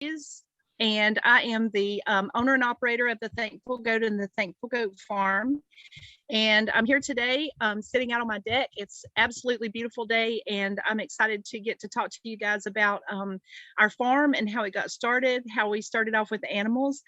Mathews, and I am the owner and operator of the Thankful Goat and the Thankful Goat Farm. And I'm here today sitting out on my deck. It's absolutely beautiful day, and I'm excited to get to talk to you guys about our farm and how it got started, how we started off with animals.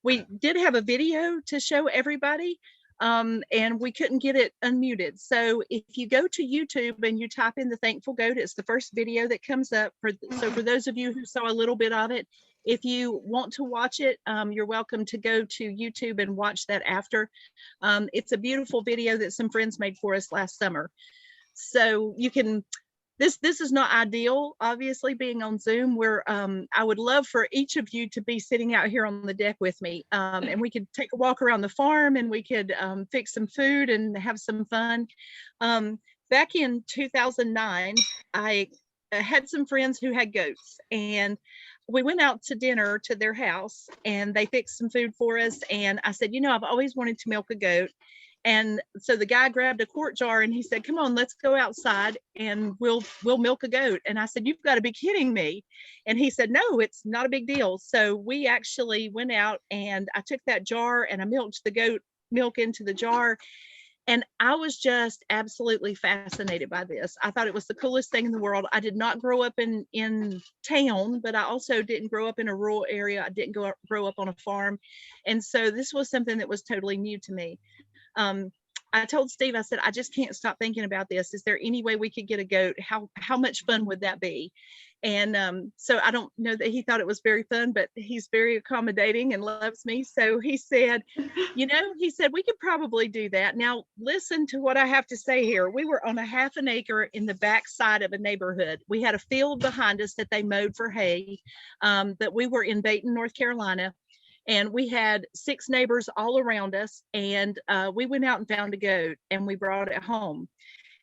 We did have a video to show everybody, and we couldn't get it unmuted. So if you go to YouTube and you type in the Thankful Goat, it's the first video that comes up. So for those of you who saw a little bit of it, if you want to watch it, you're welcome to go to YouTube and watch that after. It's a beautiful video that some friends made for us last summer. So you can, this is not ideal, obviously, being on Zoom, where I would love for each of you to be sitting out here on the deck with me, and we could take a walk around the farm, and we could fix some food and have some fun. Back in 2009, I had some friends who had goats, and we went out to dinner to their house, and they fixed some food for us. And I said, you know, I've always wanted to milk a goat. And so the guy grabbed a quart jar and he said, come on, let's go outside and we'll milk a goat. And I said, you've got to be kidding me. And he said, no, it's not a big deal. So we actually went out, and I took that jar and I milked the goat milk into the jar. And I was just absolutely fascinated by this. I thought it was the coolest thing in the world. I did not grow up in town, but I also didn't grow up in a rural area. I didn't grow up on a farm. And so this was something that was totally new to me. I told Steve, I said, I just can't stop thinking about this. Is there any way we could get a goat? How much fun would that be? And so I don't know that he thought it was very fun, but he's very accommodating and loves me. So he said, you know, he said, we could probably do that. Now, listen to what I have to say here. We were on a half an acre in the back side of a neighborhood. We had a field behind us that they mowed for hay, but we were in Dayton, North Carolina. And we had 6 neighbors all around us, and we went out and found a goat, and we brought it home.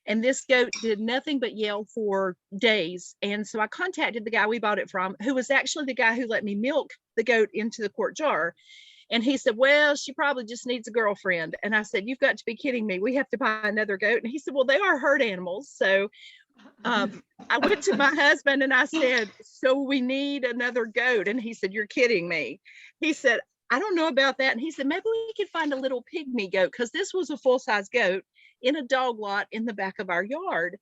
And this goat did nothing but yell for days. And so I contacted the guy we bought it from, who was actually the guy who let me milk the goat into the quart jar. And he said, well, she probably just needs a girlfriend. And I said, you've got to be kidding me. We have to buy another goat. And he said, well, they are herd animals. So I went to my husband and I said, so we need another goat. And he said, you're kidding me. He said, I don't know about that. And he said, maybe we could find a little pygmy goat, because this was a full-size goat in a dog lot in the back of our yard.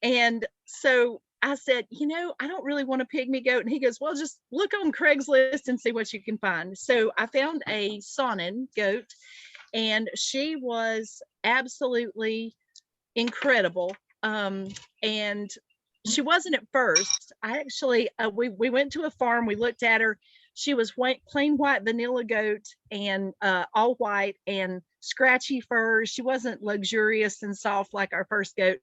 And so I said, you know, I don't really want a pygmy goat. And he goes, well, just look on Craigslist and see what you can find. So I found a Saanen goat, and she was absolutely incredible. And she wasn't at first. I actually, we went to a farm, we looked at her. She was plain white vanilla goat, and all white and scratchy fur. She wasn't luxurious and soft like our first goat.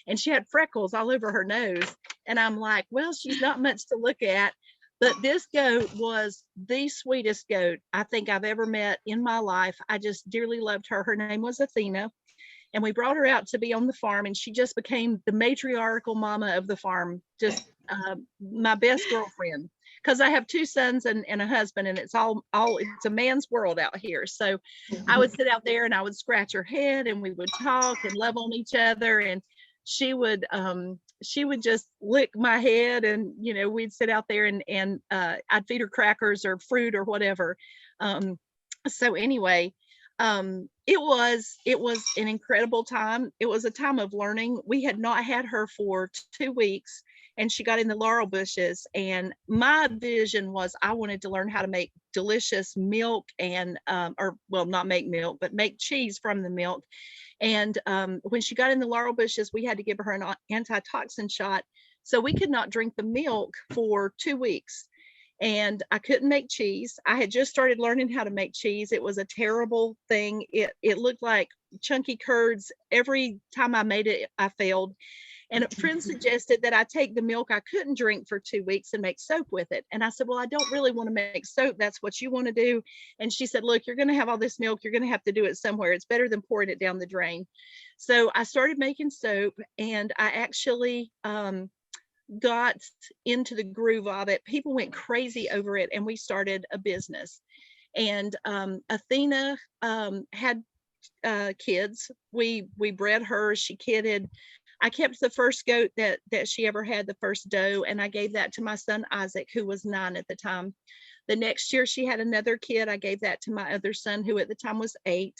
And she had freckles all over her nose. And I'm like, well, she's not much to look at. But this goat was the sweetest goat I think I've ever met in my life. I just dearly loved her. Her name was Athena. And we brought her out to be on the farm, and she just became the matriarchal mama of the farm, just my best girlfriend, because I have 2 sons and a husband, and it's it's a man's world out here. So I would sit out there and I would scratch her head, and we would talk and love on each other. And she would just lick my head, and, you know, we'd sit out there and I'd feed her crackers or fruit or whatever. So anyway, it was an incredible time. It was a time of learning. We had not had her for 2 weeks, and she got in the laurel bushes. And my vision was I wanted to learn how to make delicious milk and, not make milk, but make cheese from the milk. And when she got in the laurel bushes, we had to give her an antitoxin shot. So we could not drink the milk for 2 weeks. And I couldn't make cheese. I had just started learning how to make cheese. It was a terrible thing. It looked like chunky curds. Every time I made it, I failed. And a friend suggested that I take the milk I couldn't drink for 2 weeks and make soap with it. And I said, well, I don't really want to make soap. That's what you want to do. And she said, look, you're going to have all this milk. You're going to have to do it somewhere. It's better than pouring it down the drain. So I started making soap, and I actually got into the groove of it. People went crazy over it, and we started a business. And Athena had kids. We bred her. She kidded. I kept the first goat that she ever had, the first doe, and I gave that to my son Isaac, who was 9 at the time. The next year she had another kid. I gave that to my other son, who at the time was 8.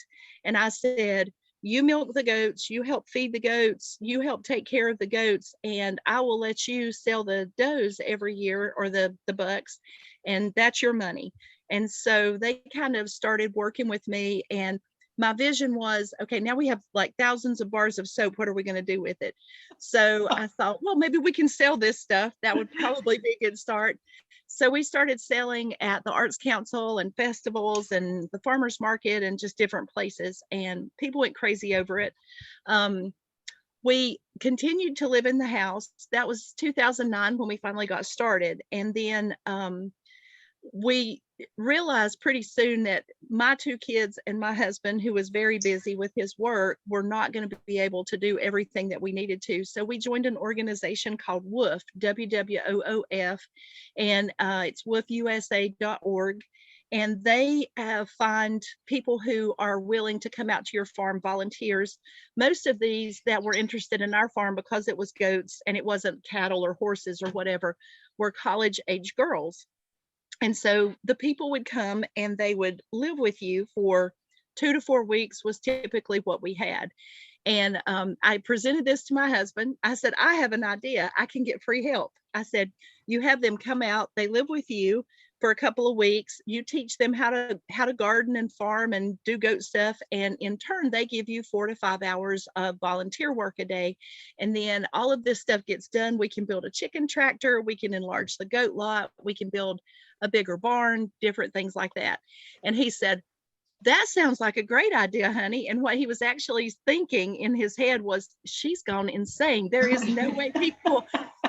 And I said, you milk the goats, you help feed the goats, you help take care of the goats, and I will let you sell the does every year, or the bucks, and that's your money. And so they kind of started working with me, and my vision was, okay, now we have like thousands of bars of soap. What are we going to do with it? So I thought, well, maybe we can sell this stuff. That would probably be a good start. So we started selling at the Arts Council and festivals and the farmers market and just different places, and people went crazy over it. We continued to live in the house. That was 2009 when we finally got started. And then we realized pretty soon that my 2 kids and my husband, who was very busy with his work, were not going to be able to do everything that we needed to. So we joined an organization called WOOF, WWOOF, and it's woofusa.org. And they find people who are willing to come out to your farm, volunteers. Most of these that were interested in our farm, because it was goats and it wasn't cattle or horses or whatever, were college-age girls. And so the people would come and they would live with you for 2 to 4 weeks was typically what we had. And I presented this to my husband. I said, I have an idea. I can get free help. I said, you have them come out, they live with you for a couple of weeks. You teach them how to garden and farm and do goat stuff. And in turn, they give you 4 to 5 hours of volunteer work a day. And then all of this stuff gets done. We can build a chicken tractor. We can enlarge the goat lot. We can build a bigger barn, different things like that. And he said, that sounds like a great idea, honey. And what he was actually thinking in his head was, she's gone insane. There is no way people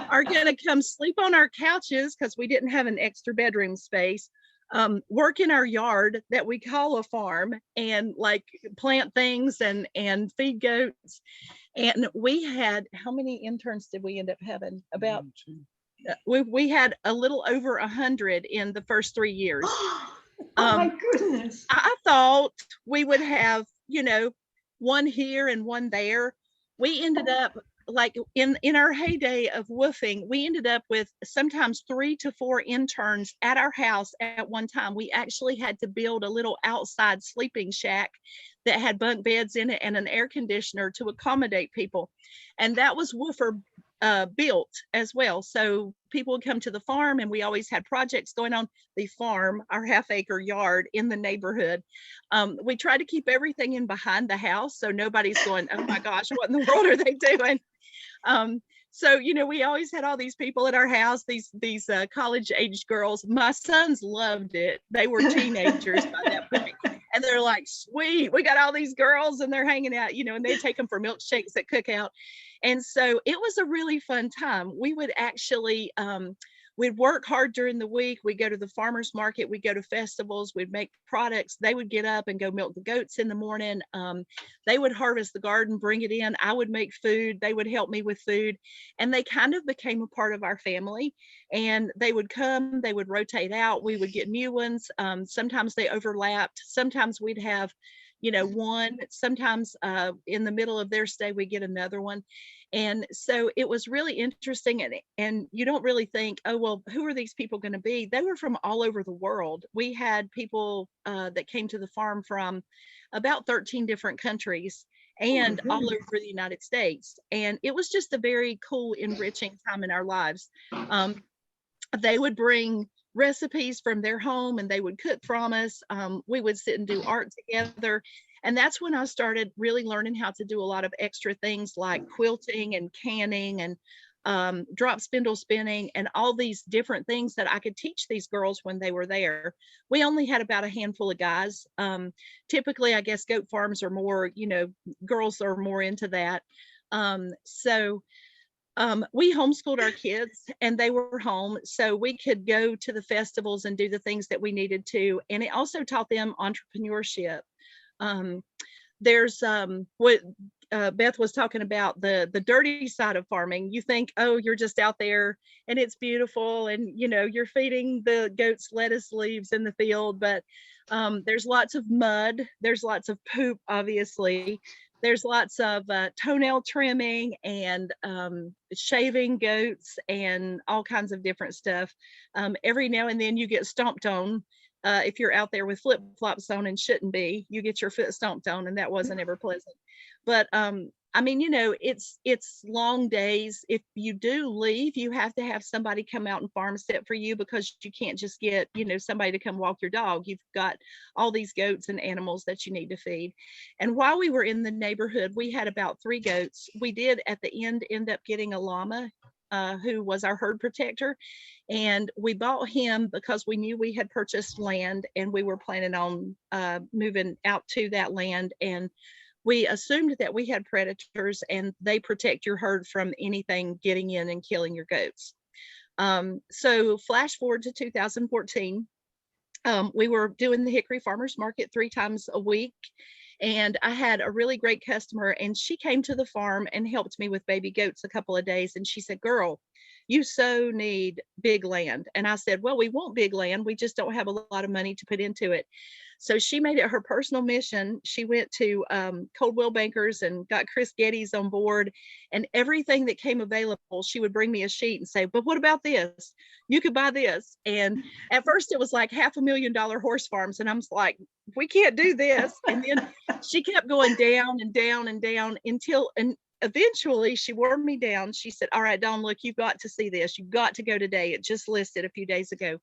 are going to come sleep on our couches, because we didn't have an extra bedroom space, work in our yard that we call a farm, and like plant things and feed goats. And we had, how many interns did we end up having? About we had a little over 100 in the first 3 years. Oh my goodness. I thought we would have, one here and one there. We ended up, like, in our heyday of woofing, we ended up with sometimes 3 to 4 interns at our house at one time. We actually had to build a little outside sleeping shack that had bunk beds in it and an air conditioner to accommodate people. And that was woofer built as well. So people would come to the farm, and we always had projects going on the farm, our half-acre yard in the neighborhood. We try to keep everything in behind the house, so nobody's going, oh my gosh, what in the world are they doing? So, we always had all these people at our house, these college-aged girls. My sons loved it. They were teenagers by that point. And they're like, sweet, we got all these girls and they're hanging out, and they take them for milkshakes at cookout. And so it was a really fun time. We would actually, we'd work hard during the week. We'd go to the farmer's market. We'd go to festivals. We'd make products. They would get up and go milk the goats in the morning. They would harvest the garden, bring it in. I would make food. They would help me with food. And they kind of became a part of our family. And they would come, they would rotate out. We would get new ones. Sometimes they overlapped. Sometimes we'd have one. Sometimes in the middle of their stay, we get another one. And so it was really interesting. And you don't really think, oh, well, who are these people going to be? They were from all over the world. We had people that came to the farm from about 13 different countries and all over the United States. And it was just a very cool, enriching time in our lives. They would bring recipes from their home and they would cook from us. We would sit and do art together. And that's when I started really learning how to do a lot of extra things like quilting and canning and drop spindle spinning and all these different things that I could teach these girls when they were there. We only had about a handful of guys. Typically, I guess goat farms are more, girls are more into that. We homeschooled our kids and they were home, so we could go to the festivals and do the things that we needed to. And it also taught them entrepreneurship. There's what Beth was talking about, the dirty side of farming. You think, oh, you're just out there and it's beautiful and you're feeding the goats lettuce leaves in the field, but there's lots of mud, there's lots of poop, obviously, There's lots of toenail trimming and shaving goats and all kinds of different stuff. Every now and then you get stomped on. If you're out there with flip-flops on and shouldn't be, you get your foot stomped on, and that wasn't ever pleasant. But I mean, it's long days. If you do leave, you have to have somebody come out and farm sit for you, because you can't just get, somebody to come walk your dog. You've got all these goats and animals that you need to feed. And while we were in the neighborhood, we had about 3 goats. We did at the end up getting a llama, who was our herd protector. And we bought him because we knew we had purchased land and we were planning on moving out to that land. And we assumed that we had predators, and they protect your herd from anything getting in and killing your goats. So flash forward to 2014. We were doing the Hickory Farmers Market 3 times a week. And I had a really great customer, and she came to the farm and helped me with baby goats a couple of days. And she said, "Girl, you so need big land." And I said, "Well, we want big land. We just don't have a lot of money to put into it." So she made it her personal mission. She went to Coldwell Bankers and got Chris Geddes on board, and everything that came available, she would bring me a sheet and say, "But what about this? You could buy this." And at first it was like $500,000 horse farms. And I'm like, "We can't do this." And then she kept going down and down and down until, and eventually she wore me down. She said, "All right, Dawn, look, you've got to see this. You've got to go today. It just listed a few days ago."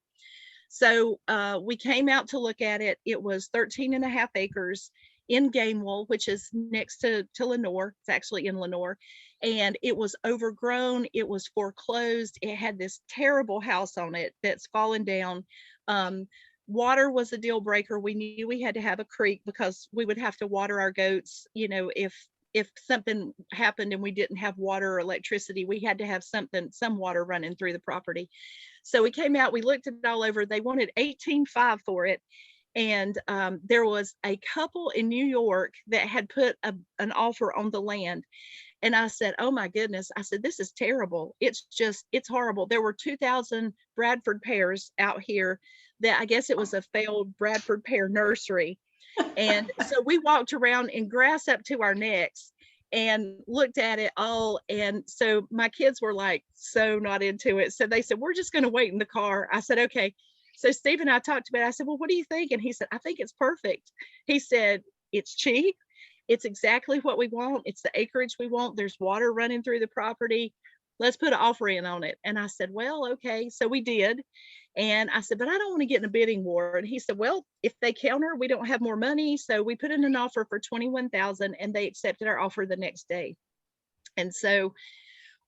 So we came out to look at it. It was 13.5 acres in Gamewell, which is next to Lenoir. It's actually in Lenoir. And it was overgrown. It was foreclosed. It had this terrible house on it that's fallen down. Water was a deal breaker. We knew we had to have a creek because we would have to water our goats. If something happened and we didn't have water or electricity, we had to have some water running through the property. So we came out, we looked it all over. They wanted $18.5 for it. And there was a couple in New York that had put an offer on the land. And I said, "Oh my goodness." I said, "This is terrible. It's horrible." There were 2,000 Bradford pears out here that I guess it was a failed Bradford pear nursery. And so we walked around in grass up to our necks and looked at it all. And so my kids were like, so not into it. So they said, "We're just going to wait in the car." I said, "Okay." So Steve and I talked about it. I said, "Well, what do you think?" And he said, "I think it's perfect." He said, "It's cheap. It's exactly what we want. It's the acreage we want. There's water running through the property. Let's put an offer in on it." And I said, "Well, okay." So we did. And I said, "But I don't want to get in a bidding war." And he said, "Well, if they counter, we don't have more money." So we put in an offer for $21,000, and they accepted our offer the next day. And so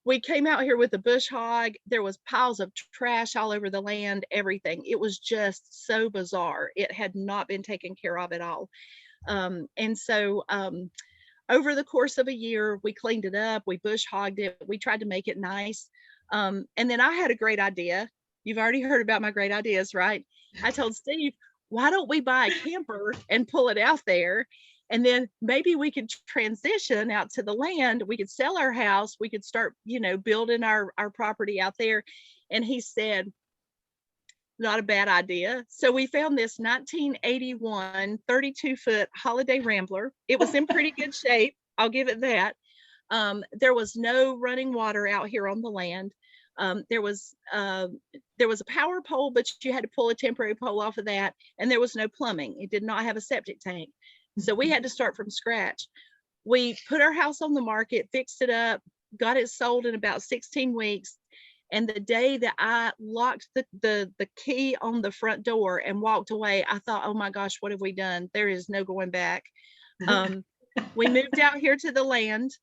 we came out here with the bush hog. There was piles of trash all over the land, everything. It was just so bizarre. It had not been taken care of at all. And so over the course of a year, we cleaned it up, we bush hogged it, we tried to make it nice. And then I had a great idea. You've already heard about my great ideas, right? I told Steve, "Why don't we buy a camper and pull it out there? And then maybe we could transition out to the land. We could sell our house. We could start, building our property out there." And he said, "Not a bad idea." So we found this 1981 32-foot Holiday Rambler. It was in pretty good shape. I'll give it that. There was no running water out here on the land. There was a power pole, but you had to pull a temporary pole off of that. And there was no plumbing. It did not have a septic tank. So we had to start from scratch. We put our house on the market, fixed it up, got it sold in about 16 weeks. And the day that I locked the key on the front door and walked away, I thought, "Oh my gosh, what have we done? There is no going back." We moved out here to the land,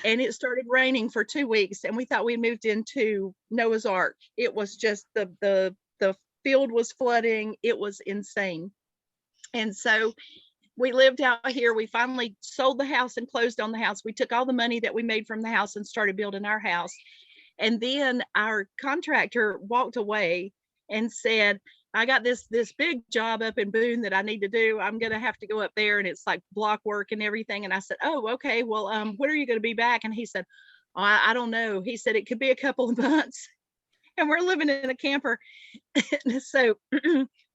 and it started raining for 2 weeks, and we thought we moved into Noah's Ark. It was just the field was flooding. It was insane. And so we lived out here. We finally sold the house and closed on the house. We took all the money that we made from the house and started building our house. And then our contractor walked away and said, "I got this big job up in Boone that I need to do. I'm going to have to go up there, and it's like block work and everything." And I said, "Oh, okay. Well, when are you going to be back?" And he said, "Oh, I don't know." He said, "It could be a couple of months." And we're living in a camper. So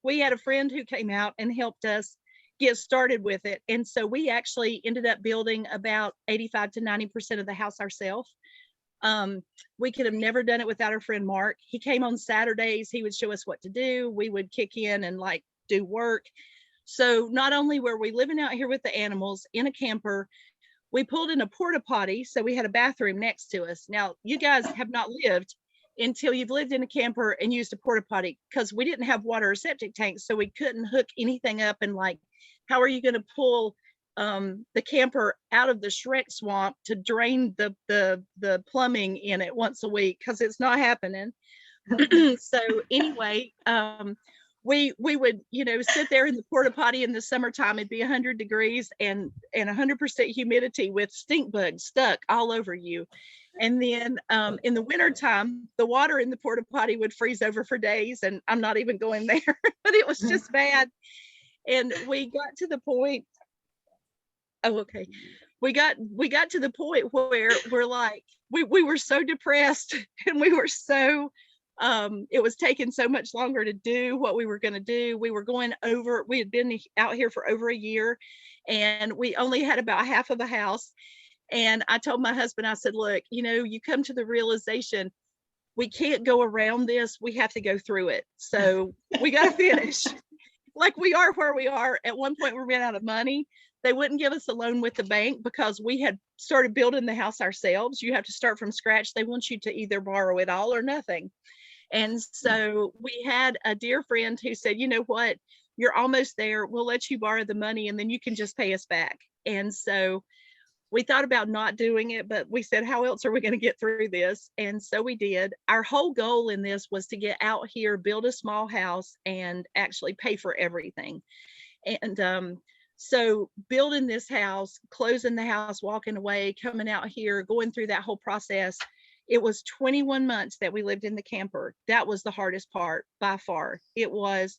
we had a friend who came out and helped us get started with it. And so we actually ended up building about 85 to 90% of the house ourselves. We could have never done it without our friend Mark. He came on Saturdays. He would show us what to do. We would kick in and like do work. So not only were we living out here with the animals in a camper, we pulled in a porta potty. So we had a bathroom next to us. Now, you guys have not lived until you've lived in a camper and used a porta potty, because we didn't have water or septic tanks. So we couldn't hook anything up. And like, how are you going to pull the camper out of the Shrek swamp to drain the plumbing in it once a week? Because it's not happening. So anyway, we would, you know, sit there in the porta potty in the summertime. It'd be 100 degrees and 100% humidity with stink bugs stuck all over you. And then in the wintertime, the water in the porta potty would freeze over for days, and I'm not even going there, but it was just bad. And we got to the point, we got to the point where we're like, we were so depressed, and we were so, it was taking so much longer to do what we were going to do. We had been out here for over a year, and we only had about half of a house. And I told my husband, I said, look, you know, you come to the realization, we can't go around this. We have to go through it. So we got to finish. Like, we are where we are. At one point, we ran out of money. They wouldn't give us a loan with the bank because we had started building the house ourselves. You have to start from scratch. They want you to either borrow it all or nothing. And so we had a dear friend who said, you know what, you're almost there. We'll let you borrow the money and then you can just pay us back. And so we thought about not doing it, but we said, how else are we going to get through this? And so we did. Our whole goal in this was to get out here, build a small house, and actually pay for everything. And so building this house, closing the house, walking away, coming out here, going through that whole process, it was 21 months that we lived in the camper. That was the hardest part by far. It was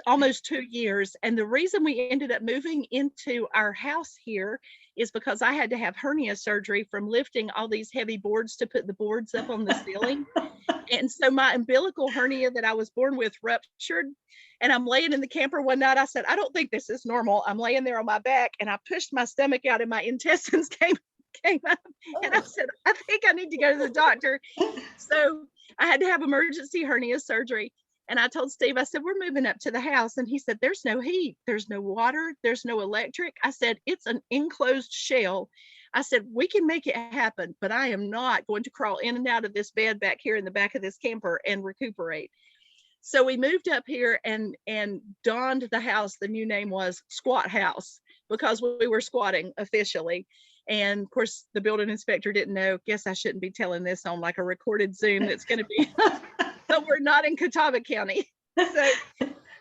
almost 2 years. And the reason we ended up moving into our house here is because I had to have hernia surgery from lifting all these heavy boards to put the boards up on the ceiling. And so my umbilical hernia that I was born with ruptured. And I'm laying in the camper one night. I said, I don't think this is normal. I'm laying there on my back, and I pushed my stomach out and my intestines came up. And I said, I think I need to go to the doctor. So I had to have emergency hernia surgery. And I told Steve, I said, we're moving up to the house. And he said, there's no heat, there's no water, there's no electric. I said, it's an enclosed shell. I said, we can make it happen, but I am not going to crawl in and out of this bed back here in the back of this camper and recuperate. So we moved up here and donned the house. The new name was Squat House, because we were squatting officially. And of course, the building inspector didn't know. Guess I shouldn't be telling this on like a recorded Zoom that's going to be, but we're not in Catawba County. So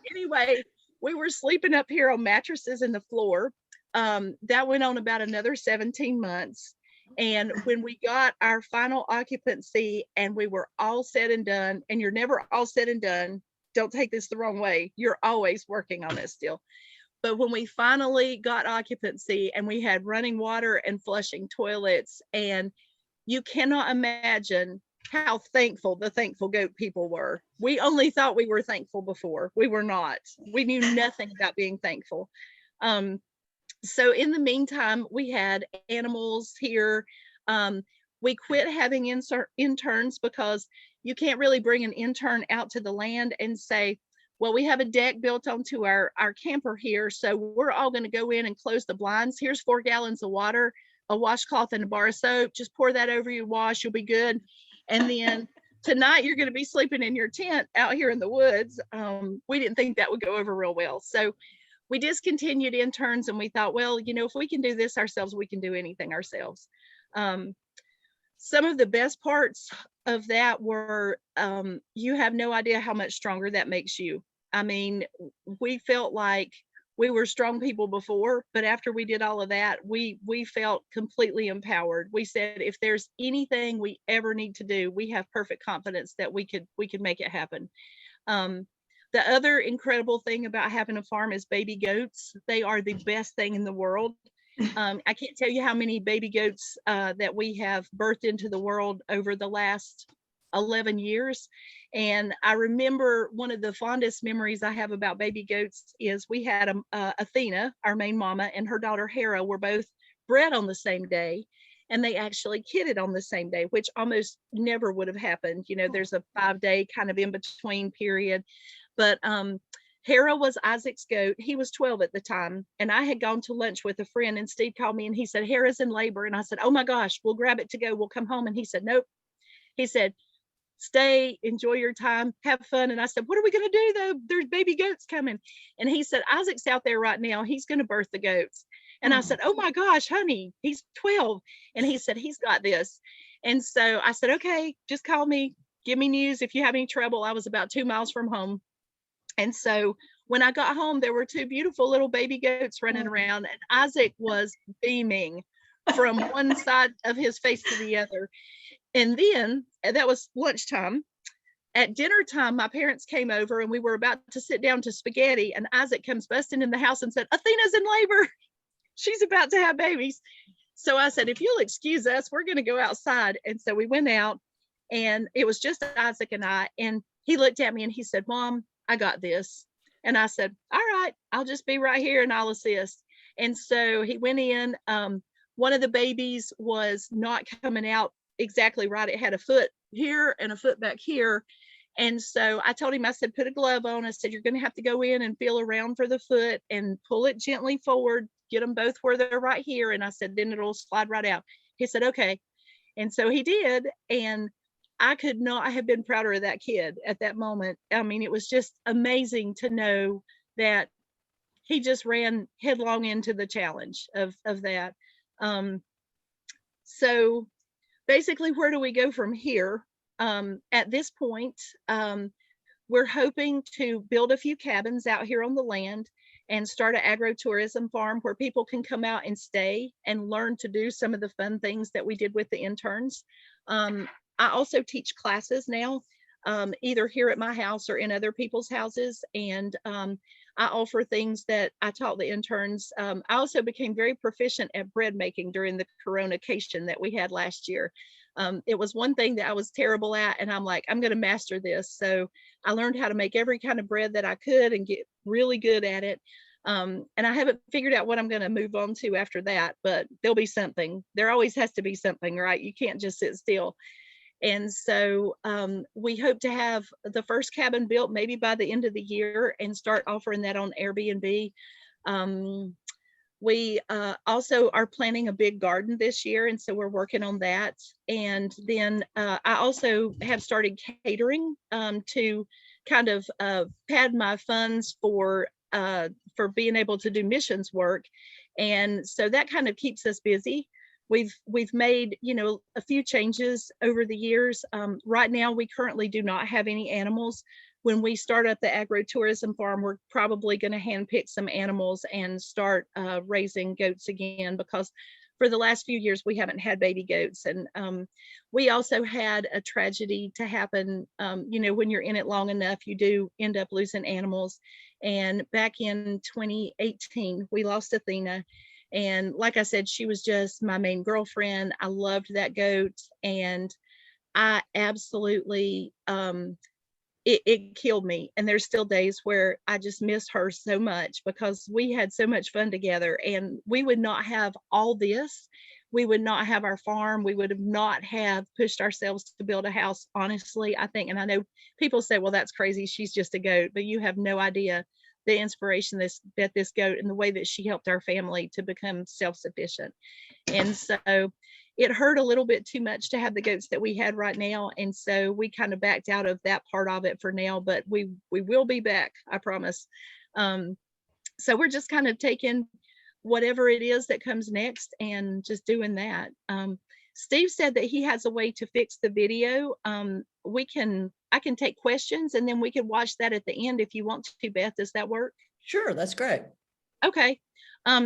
anyway, we were sleeping up here on mattresses in the floor. That went on about another 17 months. And when we got our final occupancy and we were all said and done, and you're never all said and done, don't take this the wrong way, you're always working on it still. But when we finally got occupancy and we had running water and flushing toilets, and you cannot imagine how thankful the Thankful Goat people were. We only thought we were thankful before. We were not. We knew nothing about being thankful. So in the meantime, we had animals here. We quit having interns because you can't really bring an intern out to the land and say, well, we have a deck built onto our camper here, so we're all going to go in and close the blinds. Here's 4 gallons of water, a washcloth, and a bar of soap. Just pour that over your wash, you'll be good. And then tonight you're going to be sleeping in your tent out here in the woods. We didn't think that would go over real well. So we discontinued interns, and we thought, well, you know, if we can do this ourselves, we can do anything ourselves. Some of the best parts of that were, you have no idea how much stronger that makes you. I mean, we felt like we were strong people before, but after we did all of that, we felt completely empowered. We said, if there's anything we ever need to do, we have perfect confidence that we could make it happen. The other incredible thing about having a farm is baby goats. They are the best thing in the world. I can't tell you how many baby goats that we have birthed into the world over the last 11 years. And I remember one of the fondest memories I have about baby goats is we had Athena, our main mama, and her daughter Hera were both bred on the same day. And they actually kidded on the same day, which almost never would have happened. You know, there's a 5-day kind of in between period. But Hera was Isaac's goat. He was 12 at the time. And I had gone to lunch with a friend, and Steve called me and he said, Hera's in labor. And I said, oh my gosh, we'll grab it to go. We'll come home. And he said, nope. He said, stay, enjoy your time, have fun. And I said, what are we going to do though? There's baby goats coming. And he said, Isaac's out there right now. He's going to birth the goats. And I said, oh my gosh, honey, he's 12. And he said, he's got this. And so I said, okay, just call me, give me news if you have any trouble. I was about 2 miles from home. And so when I got home, there were 2 beautiful little baby goats running around, and Isaac was beaming from one side of his face to the other. And then that was lunchtime. At dinner time, my parents came over and we were about to sit down to spaghetti, and Isaac comes busting in the house and said, Athena's in labor. She's about to have babies. So I said, if you'll excuse us, we're going to go outside. And so we went out, and it was just Isaac and I. And he looked at me and he said, Mom, I got this. And I said, all right, I'll just be right here and I'll assist. And so he went in. One of the babies was not coming out exactly right. It had a foot here and a foot back here. And so I told him, I said, put a glove on. I said, you're going to have to go in and feel around for the foot and pull it gently forward, get them both where they're right here. And I said, then it'll slide right out. He said, okay. And so he did. And I could not have been prouder of that kid at that moment. I mean, it was just amazing to know that he just ran headlong into the challenge of that. So basically, where do we go from here? At this point, we're hoping to build a few cabins out here on the land and start an agro-tourism farm where people can come out and stay and learn to do some of the fun things that we did with the interns. I also teach classes now, either here at my house or in other people's houses. And I offer things that I taught the interns. I also became very proficient at bread making during the Corona-cation that we had last year. It was one thing that I was terrible at, and I'm like, I'm going to master this. So I learned how to make every kind of bread that I could and get really good at it. And I haven't figured out what I'm going to move on to after that, but there'll be something. There always has to be something, right? You can't just sit still. And so we hope to have the first cabin built maybe by the end of the year and start offering that on Airbnb. We also are planning a big garden this year, and so we're working on that. And then I also have started catering to kind of pad my funds for being able to do missions work. And so that kind of keeps us busy. We've made, a few changes over the years. Right now, we currently do not have any animals. When we start up the agro-tourism farm, we're probably going to handpick some animals and start raising goats again, because for the last few years, we haven't had baby goats. And we also had a tragedy to happen. When you're in it long enough, you do end up losing animals. And back in 2018, we lost Athena. And like I said, she was just my main girlfriend. I loved that goat. And I absolutely, it killed me. And there's still days where I just miss her so much, because we had so much fun together, and we would not have all this. We would not have our farm. We would have not have pushed ourselves to build a house, honestly, I think. And I know people say, well, that's crazy, she's just a goat, but you have no idea the inspiration that this goat and the way that she helped our family to become self-sufficient. And so it hurt a little bit too much to have the goats that we had right now. And so we kind of backed out of that part of it for now, but we will be back, I promise. So we're just kind of taking whatever it is that comes next and just doing that. Steve said that he has a way to fix the video. I can take questions and then we can watch that at the end if you want to, Beth. Does that work? Sure, that's great. Okay.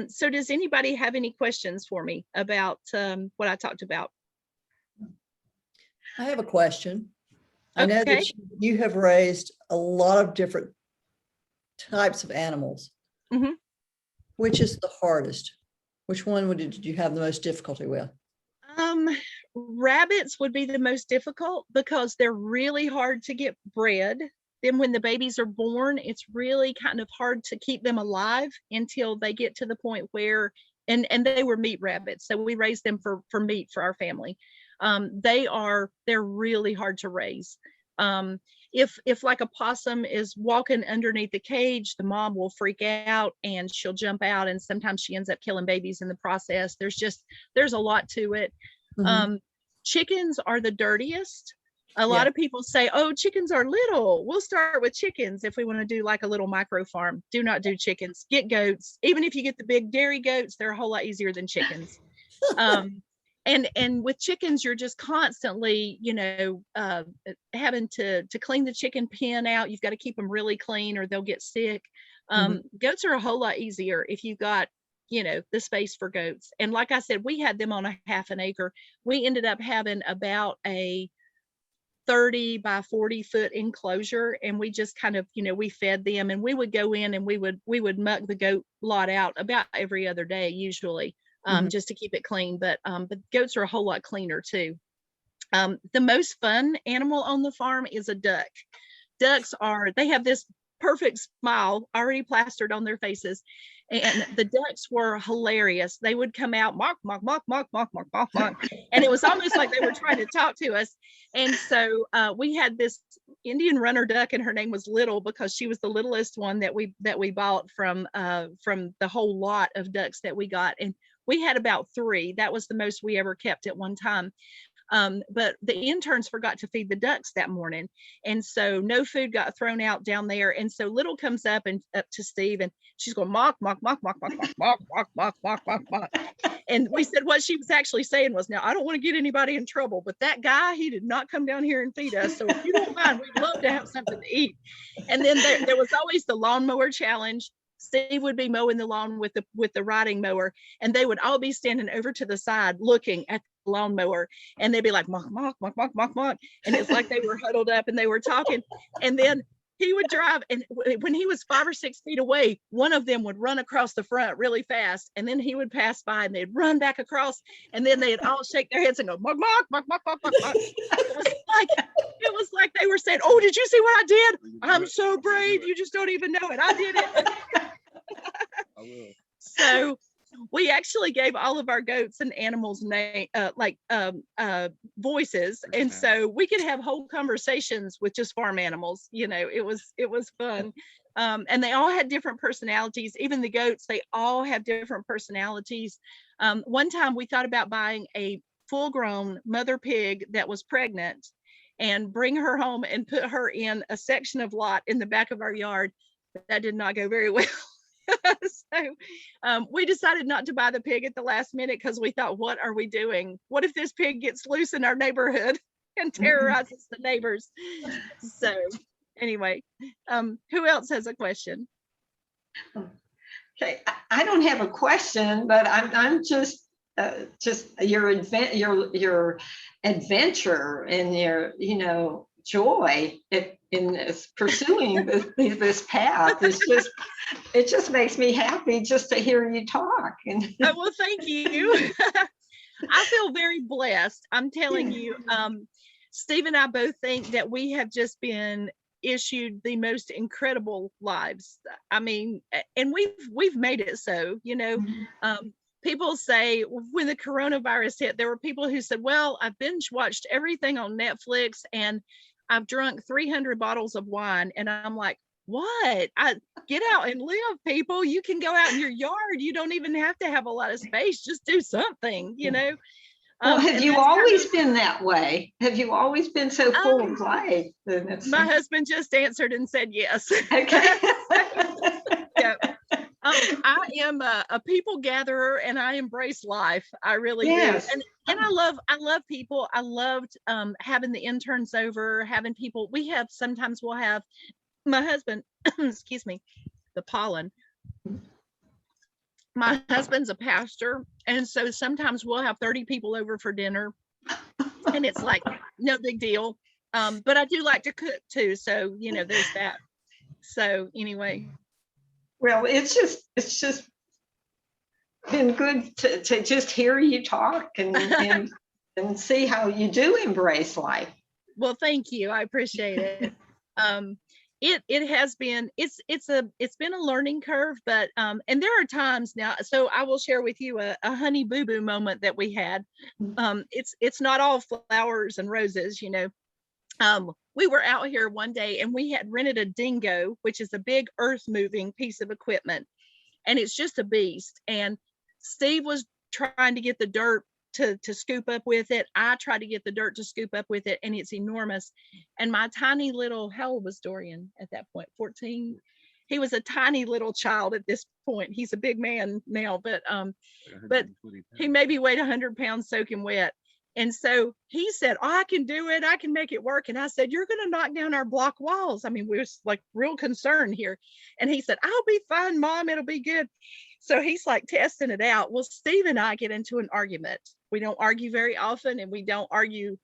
So does anybody have any questions for me about what I talked about? I have a question. I Okay. know that you have raised a lot of different types of animals. Mm-hmm. Which is the hardest? Which one did you have the most difficulty with? Rabbits would be the most difficult because they're really hard to get bred. Then when the babies are born, it's really kind of hard to keep them alive until they get to the point where, and they were meat rabbits. So we raised them for meat for our family. They're really hard to raise. If like a possum is walking underneath the cage, the mom will freak out and she'll jump out, and sometimes she ends up killing babies in the process. There's a lot to it. Chickens are the dirtiest. A lot of people say, oh, chickens are little. We'll start with chickens if we want to do like a little micro farm. Do not do chickens. Get goats. Even if you get the big dairy goats, they're a whole lot easier than chickens. And with chickens, you're just constantly, having to clean the chicken pen out. You've got to keep them really clean or they'll get sick. Goats are a whole lot easier if you've got, the space for goats. And like I said, we had them on a half an acre. We ended up having about a 30 by 40 foot enclosure, and we just kind of, we fed them, and we would go in and we would muck the goat lot out about every other day usually, just to keep it clean. But goats are a whole lot cleaner too. The most fun animal on the farm is a duck. Ducks they have this perfect smile already plastered on their faces, and the ducks were hilarious. They would come out, mock, mock, mock, mock, mock, mock, mock, mock, and it was almost like they were trying to talk to us. And so we had this Indian runner duck, and her name was Little because she was the littlest one that we bought from the whole lot of ducks that we got. And we had about 3. That was the most we ever kept at one time. But the interns forgot to feed the ducks that morning, and so no food got thrown out down there. And so Little comes up to Steve, and she's going mock, mock, mock, mock, mock, mock, mock, mock, mock, mock, mock, mock. And we said what she was actually saying was, now I don't want to get anybody in trouble, but that guy, he did not come down here and feed us. So if you don't mind, we'd love to have something to eat. And then there was always the lawnmower challenge. Steve would be mowing the lawn with the riding mower, and they would all be standing over to the side looking at the lawnmower, and they'd be like mock, mock, mock, mock, mock, mock, and it's like they were huddled up and they were talking. And then he would drive, and when he was 5 or 6 feet away, one of them would run across the front really fast, and then he would pass by and they'd run back across, and then they'd all shake their heads and go mock, mock, mock, mock, mock, mock, mock. It was like they were saying, oh, did you see what I did? I'm so brave, you just don't even know it. I did it. I will. So we actually gave all of our goats and animals name voices, and so we could have whole conversations with just farm animals. It was fun. And they all had different personalities. Even the goats, they all have different personalities. One time we thought about buying a full-grown mother pig that was pregnant and bring her home and put her in a section of lot in the back of our yard. That did not go very well. So we decided not to buy the pig at the last minute because we thought, what are we doing? What if this pig gets loose in our neighborhood and terrorizes the neighbors? So anyway, who else has a question? Okay, I don't have a question, but I'm just your adventure and your joy in this, pursuing this path is it just makes me happy just to hear you talk. And well, thank you. I feel very blessed. I'm telling you, Steve and I both think that we have just been issued the most incredible lives. I mean, and we've made it so, people say when the coronavirus hit, there were people who said, well, I've binge watched everything on Netflix and I've drunk 300 bottles of wine. And I'm like, what? Get out and live, people. You can go out in your yard. You don't even have to have a lot of space. Just do something, Well, have you always been that way? Have you always been so full of life? My husband just answered and said yes. Okay. Yeah. I am a people gatherer, and I embrace life. I really do. And I love people. I loved having the interns over, having people. Sometimes we'll have my husband, excuse me, the pollen. My husband's a pastor, and so sometimes we'll have 30 people over for dinner, and it's like no big deal. But I do like to cook too, so there's that. So anyway. Well, it's just been good to just hear you talk and and see how you do embrace life. Well, thank you. I appreciate it. It has been, it's been a learning curve, but and there are times now, so I will share with you a honey boo boo moment that we had. It's not all flowers and roses, you know. We were out here one day and we had rented a dingo, which is a big earth moving piece of equipment, and it's just a beast. And Steve was trying to get the dirt to scoop up with it. I tried to get the dirt to scoop up with it, and it's enormous. And my tiny little, how old was Dorian at that point? 14. He was a tiny little child at this point. He's a big man now, but he maybe weighed 100 pounds soaking wet. And so he said, oh, I can do it. I can make it work. And I said, you're going to knock down our block walls. I mean, we were like real concerned here. And he said, I'll be fine, Mom. It'll be good. So he's like testing it out. Well, Steve and I get into an argument. We don't argue very often, and we don't argue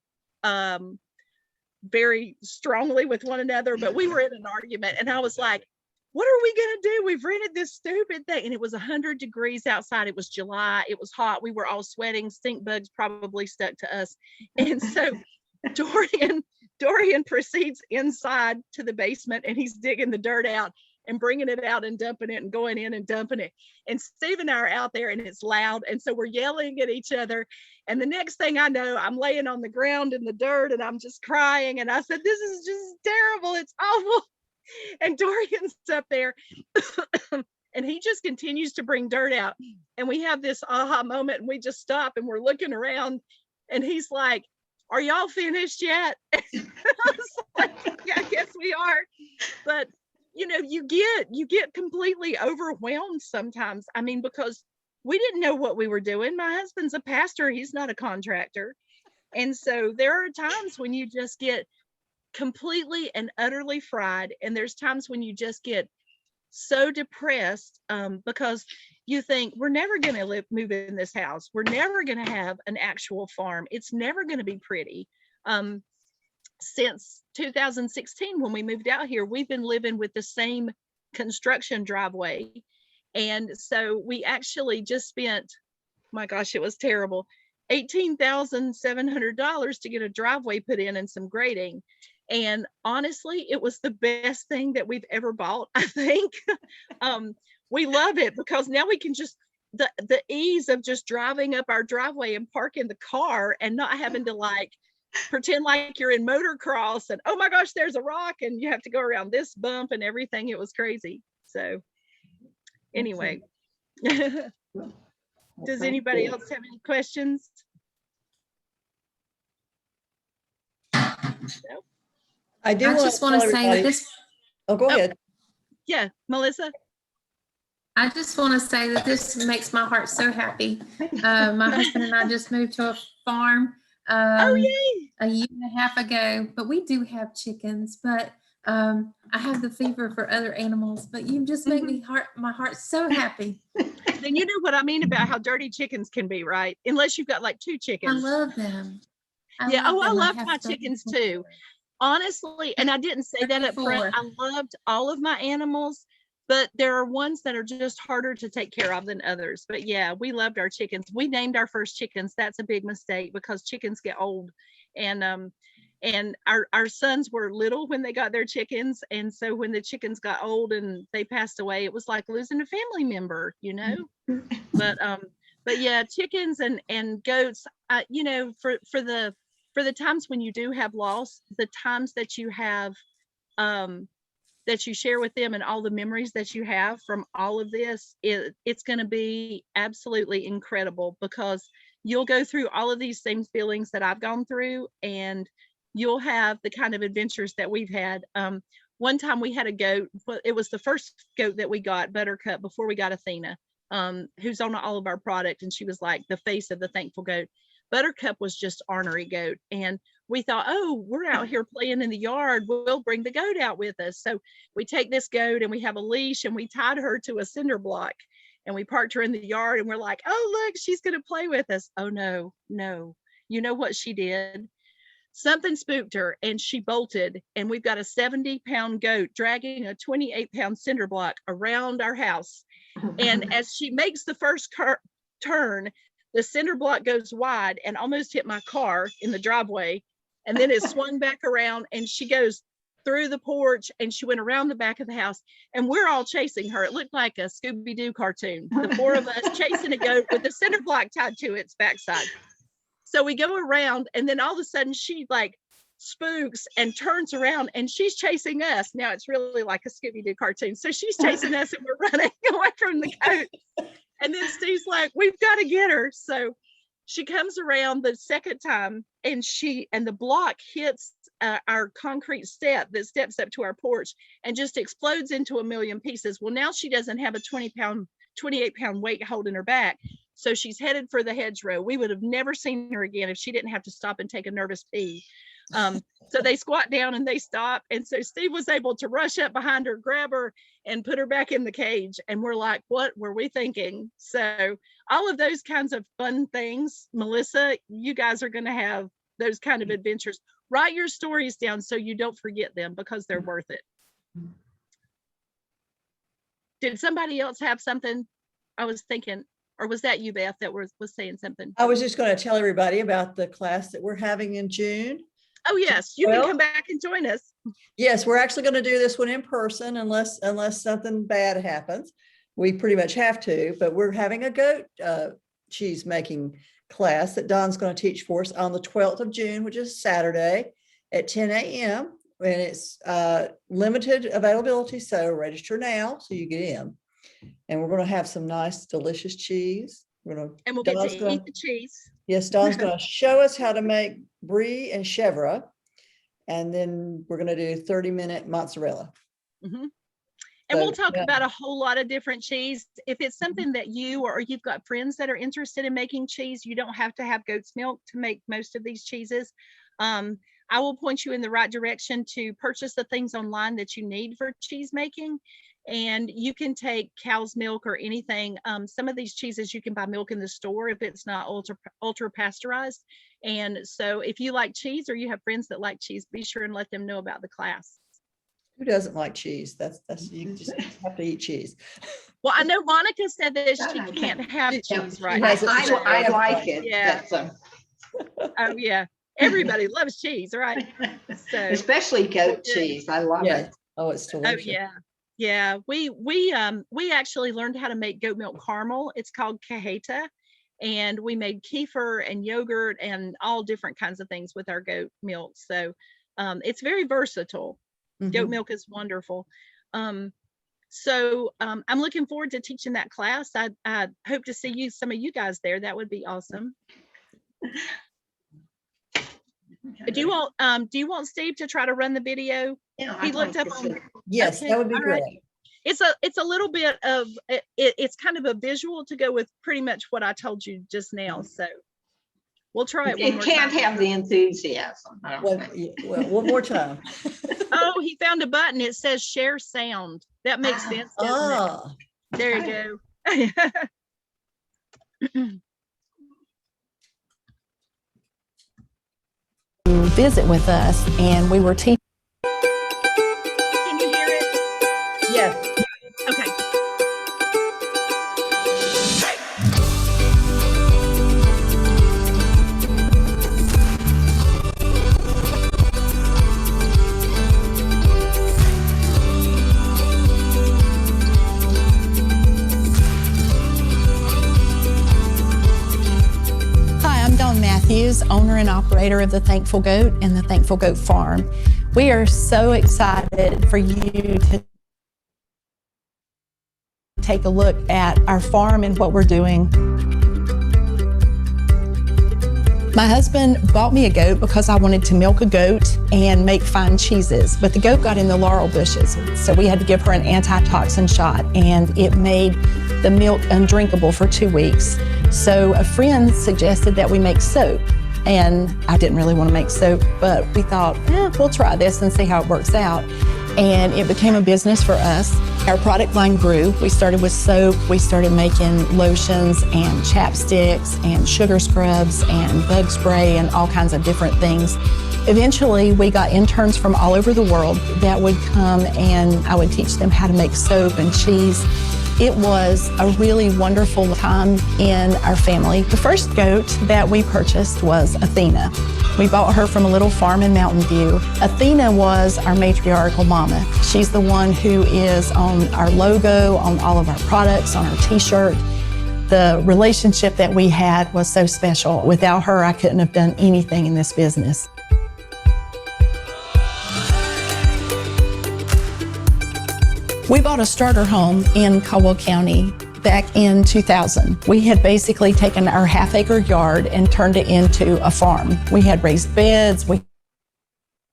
very strongly with one another, but we were in an argument, and I was like, what are we going to do? We've rented this stupid thing. And it was 100 degrees outside. It was July. It was hot. We were all sweating. Stink bugs probably stuck to us. And so Dorian proceeds inside to the basement, and he's digging the dirt out and bringing it out and dumping it and going in and dumping it. And Steve and I are out there, and it's loud. And so we're yelling at each other. And the next thing I know, I'm laying on the ground in the dirt, and I'm just crying. And I said, this is just terrible. It's awful. And Dorian's up there and he just continues to bring dirt out. And we have this aha moment, and we just stop and we're looking around, and he's like, are y'all finished yet? I was like, yeah, I guess we are. But you know, you get completely overwhelmed sometimes. I mean, because we didn't know what we were doing. My husband's a pastor. He's not a contractor. And so there are times when you just get completely and utterly fried. And there's times when you just get so depressed because you think, we're never going to move in this house. We're never going to have an actual farm. It's never going to be pretty. Since 2016, when we moved out here, we've been living with the same construction driveway. And so we actually just spent, my gosh, it was terrible, $18,700 to get a driveway put in and some grading. And honestly, it was the best thing that we've ever bought, I think. We love it because now we can just, the ease of just driving up our driveway and parking the car and not having to like pretend like you're in motocross and, oh my gosh, there's a rock and you have to go around this bump and everything. It was crazy. So anyway, does anybody else have any questions? No? I just want to say that this. Oh, go ahead. Yeah, Melissa. I just want to say that this makes my heart so happy. My husband and I just moved to a farm Oh, yay. a year and a half ago, but we do have chickens, but I have the fever for other animals, but you just make my heart so happy. Then you know what I mean about how dirty chickens can be, right? Unless you've got like 2 I chickens. love them. Yeah. love Oh, I them. love have my so chickens many. too. Honestly, and I didn't say that up front. I loved all of my animals, but there are ones that are just harder to take care of than others. But yeah, we loved our chickens. We named our first chickens. That's a big mistake because chickens get old. And our sons were little when they got their chickens. And so when the chickens got old and they passed away, it was like losing a family member, you know. But yeah, chickens and goats, you know, for the times when you do have loss, the times that you have that you share with them and all the memories that you have from all of this, it's going to be absolutely incredible because you'll go through all of these same feelings that I've gone through, and you'll have the kind of adventures that we've had. One time we had a goat, it was the first goat that we got, Buttercup, before we got Athena, who's on all of our product, and she was like the face of the Thankful Goat. Buttercup was just ornery goat, and we thought, oh, we're out here playing in the yard, we'll bring the goat out with us. So we take this goat and we have a leash and we tied her to a cinder block and we parked her in the yard, and we're like, oh, look, she's going to play with us. Oh no. You know what she did? Something spooked her and she bolted, and we've got a 70-pound goat dragging a 28-pound cinder block around our house. And as she makes the first turn, the cinder block goes wide and almost hit my car in the driveway. And then it swung back around and she goes through the porch and she went around the back of the house and we're all chasing her. It looked like a Scooby-Doo cartoon. The four of us chasing a goat with the cinder block tied to its backside. So we go around and then all of a sudden she like spooks and turns around and she's chasing us. Now it's really like a Scooby-Doo cartoon. So she's chasing us and we're running away from the goat. And then Steve's like, we've got to get her. So she comes around the second time and the block hits our concrete step that steps up to our porch and just explodes into a million pieces. Well, now she doesn't have a 28-pound weight holding her back. So she's headed for the hedgerow. We would have never seen her again if she didn't have to stop and take a nervous pee. So they squat down and they stop. And so Steve was able to rush up behind her, grab her and put her back in the cage. And we're like, what were we thinking? So all of those kinds of fun things, Melissa, you guys are going to have those kind of adventures. Write your stories down so you don't forget them because they're worth it. Did somebody else have something? I was thinking, or was that you, Beth, that was saying something? I was just going to tell everybody about the class that we're having in June. Oh, yes. You can come back and join us. Yes, we're actually going to do this one in person unless something bad happens. We pretty much have to, but we're having a goat cheese making class that Don's going to teach for us on the 12th of June, which is Saturday at 10 a.m. And it's limited availability, so register now so you get in. And we're going to have some nice, delicious cheese. And we'll get to eat the cheese. Yes, Don's going to show us how to make brie and chèvre. And then we're going to do 30-minute mozzarella. Mm-hmm. And we'll talk about a whole lot of different cheese. If it's something that you or you've got friends that are interested in making cheese, you don't have to have goat's milk to make most of these cheeses. I will point you in the right direction to purchase the things online that you need for cheese making. And you can take cow's milk or anything. Some of these cheeses you can buy milk in the store if it's not ultra pasteurized. And so if you like cheese or you have friends that like cheese, be sure and let them know about the class. Who doesn't like cheese? That's you just have to eat cheese. Well, I know Monica said that she can't have cheese, right? I like it. Yeah. Oh yeah. Everybody loves cheese, right? So especially goat cheese. I love it. Oh, it's delicious. Oh yeah. Yeah. We actually learned how to make goat milk caramel. It's called cajeta. And we made kefir and yogurt and all different kinds of things with our goat milk. So it's very versatile. Mm-hmm. Goat milk is wonderful. So I'm looking forward to teaching that class. I hope to see some of you guys there. That would be awesome. Do you want Steve to try to run the video? Yeah, he looked up on. Yes, okay, that would be great. Right. It's a little bit of it's kind of a visual to go with pretty much what I told you just now. So we'll try it. It can't have the enthusiasm. One more time. Oh, he found a button. It says share sound. That makes sense. Doesn't it? There you go. Visit with us, and we were teaching. Can you hear it? Yes. Okay. Mathews, owner and operator of the Thankful Goat and the Thankful Goat Farm. We are so excited for you to take a look at our farm and what we're doing. My husband bought me a goat because I wanted to milk a goat and make fine cheeses, but the goat got in the laurel bushes, so we had to give her an antitoxin shot, and it made the milk undrinkable for 2 weeks. So a friend suggested that we make soap, and I didn't really want to make soap, but we thought, we'll try this and see how it works out. And it became a business for us. Our product line grew. We started with soap, we started making lotions and chapsticks and sugar scrubs and bug spray and all kinds of different things. Eventually, we got interns from all over the world that would come, and I would teach them how to make soap and cheese. It was a really wonderful time in our family. The first goat that we purchased was Athena. We bought her from a little farm in Mountain View. Athena was our matriarchal mama. She's the one who is on our logo, on all of our products, on our t-shirt. The relationship that we had was so special. Without her, I couldn't have done anything in this business. We bought a starter home in Caldwell County back in 2000. We had basically taken our half-acre yard and turned it into a farm. We had raised beds, we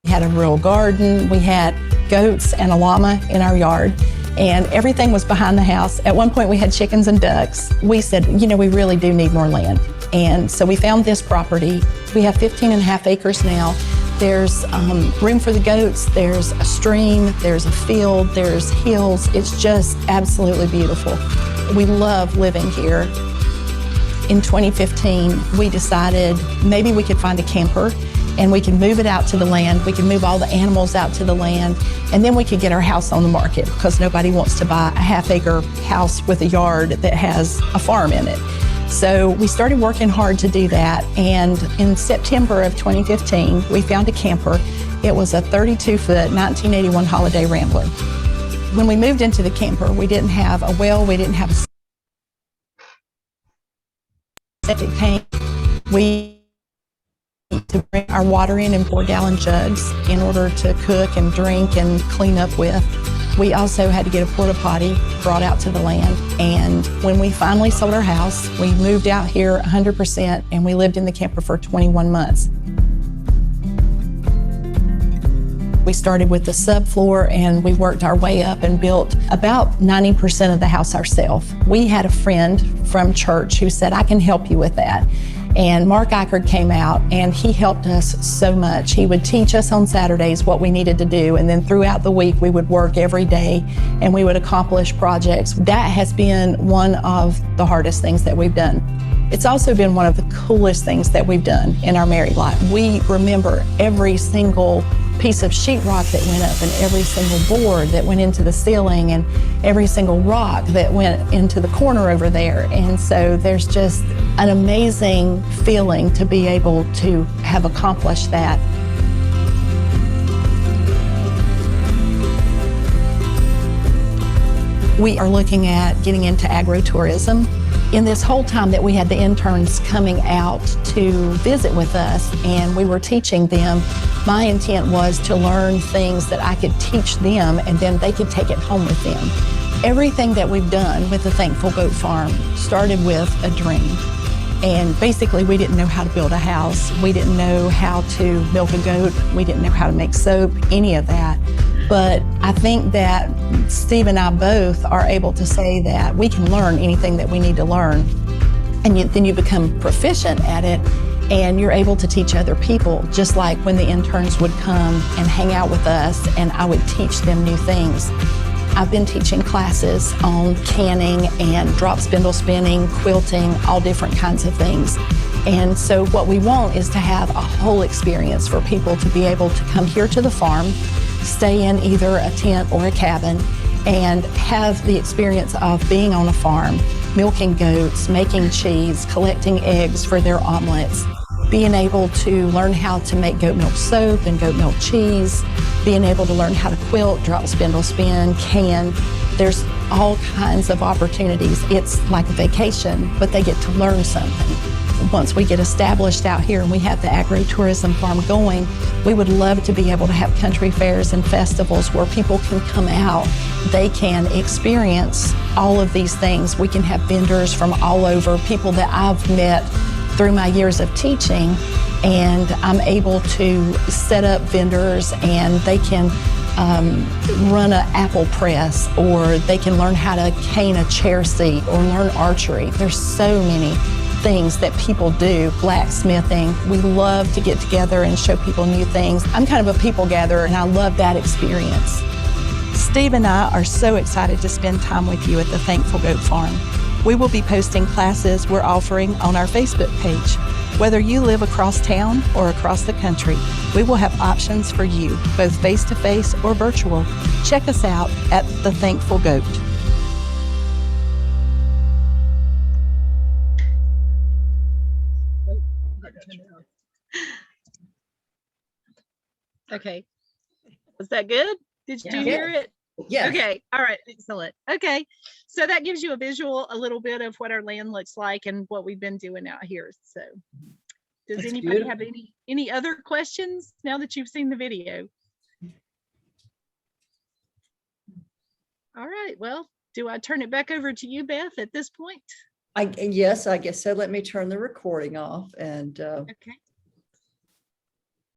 had a real garden, we had goats and a llama in our yard, and everything was behind the house. At one point we had chickens and ducks. We said, you know, we really do need more land. And so we found this property. We have 15 and a half acres now. There's room for the goats, there's a stream, there's a field, there's hills. It's just absolutely beautiful. We love living here. In 2015, we decided maybe we could find a camper and we can move it out to the land. We can move all the animals out to the land, and then we could get our house on the market because nobody wants to buy a half-acre house with a yard that has a farm in it. So we started working hard to do that, and in September of 2015, we found a camper. It was a 32-foot 1981 Holiday Rambler. When we moved into the camper, we didn't have a well, we didn't have a septic tank. We need to bring our water in 4-gallon jugs in order to cook and drink and clean up with. We also had to get a porta potty brought out to the land. And when we finally sold our house, we moved out here 100%, and we lived in the camper for 21 months. We started with the subfloor, and we worked our way up and built about 90% of the house ourselves. We had a friend from church who said, I can help you with that. And Mark Eichard came out, and he helped us so much. He would teach us on Saturdays what we needed to do, and then throughout the week we would work every day and we would accomplish projects. That has been one of the hardest things that we've done. It's also been one of the coolest things that we've done in our married life. We remember every single piece of sheetrock that went up and every single board that went into the ceiling and every single rock that went into the corner over there. And so there's just an amazing feeling to be able to have accomplished that. We are looking at getting into agritourism. In this whole time that we had the interns coming out to visit with us and we were teaching them, my intent was to learn things that I could teach them and then they could take it home with them. Everything that we've done with the Thankful Goat Farm started with a dream. And basically we didn't know how to build a house. We didn't know how to milk a goat. We didn't know how to make soap, any of that. But I think that Steve and I both are able to say that we can learn anything that we need to learn. And then you become proficient at it and you're able to teach other people, just like when the interns would come and hang out with us and I would teach them new things. I've been teaching classes on canning and drop spindle spinning, quilting, all different kinds of things. And so what we want is to have a whole experience for people to be able to come here to the farm, stay in either a tent or a cabin, and have the experience of being on a farm, milking goats, making cheese, collecting eggs for their omelets, being able to learn how to make goat milk soap and goat milk cheese, being able to learn how to quilt, drop spindle spin, can. There's all kinds of opportunities. It's like a vacation, but they get to learn something. Once we get established out here and we have the agritourism farm going, we would love to be able to have country fairs and festivals where people can come out. They can experience all of these things. We can have vendors from all over, people that I've met through my years of teaching, and I'm able to set up vendors and they can run an apple press, or they can learn how to cane a chair seat or learn archery. There's so many things that people do, blacksmithing. We love to get together and show people new things. I'm kind of a people gatherer and I love that experience. Steve and I are so excited to spend time with you at the Thankful Goat Farm. We will be posting classes we're offering on our Facebook page. Whether you live across town or across the country, we will have options for you, both face-to-face or virtual. Check us out at The Thankful Goat. Okay. Was that good? Did you Yeah. hear it? Yes. Okay. All right. Excellent. Okay. So that gives you a visual, a little bit of what our land looks like and what we've been doing out here. So does That's anybody beautiful. have any other questions now that you've seen the video? All right. Well, do I turn it back over to you, Beth, at this point? Yes, I guess so. Let me turn the recording off and Okay.